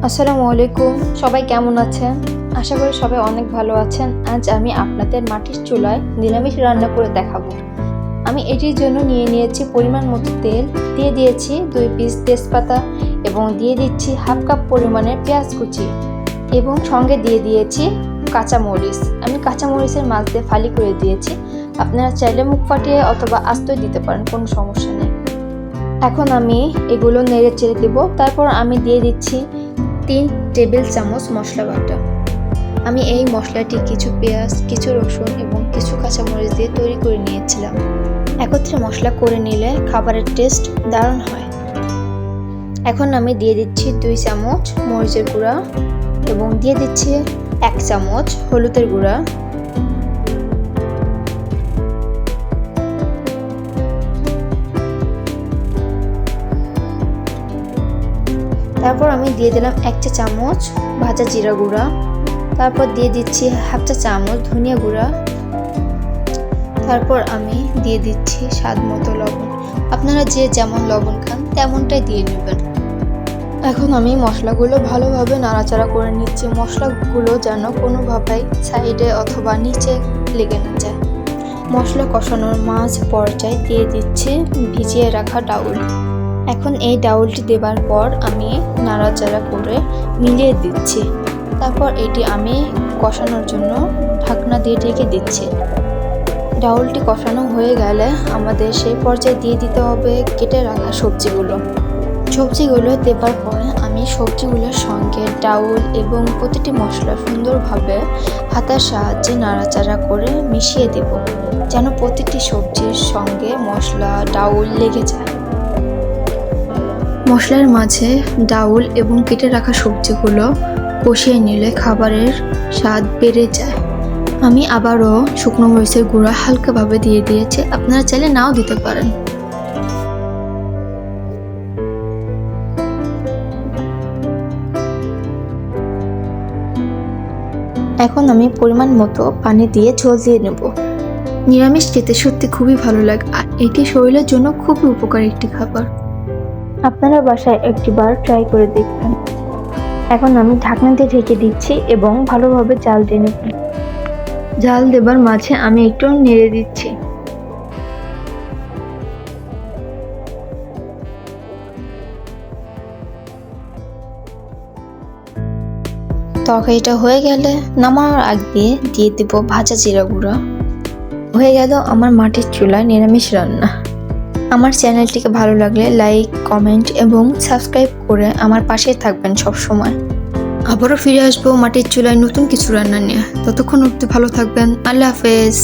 আসসালামু আলাইকুম, সবাই কেমন আছেন? আশা করি সবাই অনেক ভালো আছেন। আজ আমি আপনাদের মাটির চুলায় নিরামিষ রান্না করে দেখাবো। আমি এটির জন্য নিয়ে নিয়েছি পরিমাণ মতো তেল, দিয়ে দিয়েছি 2 পিস তেজপাতা এবং দিয়ে দিচ্ছি হাফ কাপ পরিমাণের পেঁয়াজ কুচি এবং সঙ্গে দিয়ে দিয়েছি কাঁচামরিচ। আমি কাঁচামরিচের মাছ দিয়ে ফালি করে দিয়েছি। আপনারা চাইলে মুখ ফাটিয়ে অথবা আস্তই দিতে পারেন, কোনো সমস্যা নেই। এখন আমি এগুলো নেড়ে চেড়ে দেবো। তারপর আমি দিয়ে দিচ্ছি 3 টেবিল চামচ মশলা বাটা। আমি এই মশলাটি কিছু পেঁয়াজ, কিছু রসুন এবং কিছু কাঁচামরিচ দিয়ে তৈরি করে নিয়েছিলাম। একত্রে মশলা করে নিলে খাবারের টেস্ট দারুণ হয়। এখন আমি দিয়ে দিচ্ছি 2 চামচ মরিচের গুঁড়া এবং দিয়ে দিচ্ছি 1 চামচ হলুদের গুঁড়া। তারপর আমি দিয়ে দিলাম 1 চা চামচ ভাজা জিরা গুঁড়া। তারপর দিয়ে দিচ্ছি হাফ চা চামচ ধনিয়া গুঁড়া। তারপর আমি দিয়ে দিচ্ছি স্বাদ মতো লবণ। আপনারা যে যেমন লবণ খান তেমনটাই দিয়ে নেবেন। এখন আমি মশলাগুলো ভালোভাবে নাড়াচাড়া করে নিচ্ছি। মশলাগুলো যেন কোনোভাবেই সাইডে অথবা নিচে লেগে না যায়। মশলা কষানোর মাঝ পর্যায়ে দিয়ে দিচ্ছি ভিজিয়ে রাখা ডাউল। এখন এই ডাউলটি দেবার পর আমি নাড়াচাড়া করে মিলিয়ে দিচ্ছি। তারপর এটি আমি কষানোর জন্য ঢাকনা দিয়ে ঢেকে দিচ্ছি। ডাউলটি কষানো হয়ে গেলে আমাদের সেই পর্যায়ে দিয়ে দিতে হবে কেটে রাখা সবজিগুলো দেবার পরে আমি সবজিগুলোর সঙ্গে ডাউল এবং প্রতিটি মশলা সুন্দরভাবে হাতার সাহায্যে নাড়াচাড়া করে মিশিয়ে দেব, যেন প্রতিটি সবজির সঙ্গে মশলা ডাউল লেগে যায়। মশলার মাঝে ডাউল এবং কেটে রাখা সবজিগুলো কষিয়ে নিলে খাবারের স্বাদ বেড়ে যায়। আমি আবারও শুকনো মরিচের গুঁড়া হালকাভাবে দিয়ে দিয়েছি, আপনারা চাইলে নাও দিতে পারেন। এখন আমি পরিমাণ মতো পানি দিয়ে ঝোল দিয়ে নেব। নিরামিষ খেতে সত্যি খুবই ভালো লাগে, আর এটি শরীরের জন্য খুবই উপকারী একটি খাবার। আপনারা বাসায় একটিবার ট্রাই করে দেখবেন। এখন আমি ঢাকনা দিয়ে ঢেকে দিচ্ছি এবং ভালোভাবে জাল দিয়ে নেব। জাল দেবার মাঝে আমি একটু নেড়ে দিচ্ছি। তরকারিটা হয়ে গেলে নামানোর আগে দিয়ে দেব ভাজা জিরা গুঁড়া। হয়ে গেল আমার মাটির চুলায় নিরামিষ রান্না। আমার চ্যানেলটিকে ভালো লাগলে লাইক, কমেন্ট এবং সাবস্ক্রাইব করে আমার পাশেই থাকবেন সব সময়। আবারও ফিরে আসবো মাটির চুলায় নতুন কিছু রান্না নিয়ে। ততক্ষণ অবধি ভালো থাকবেন। আল্লাহ হাফেজ।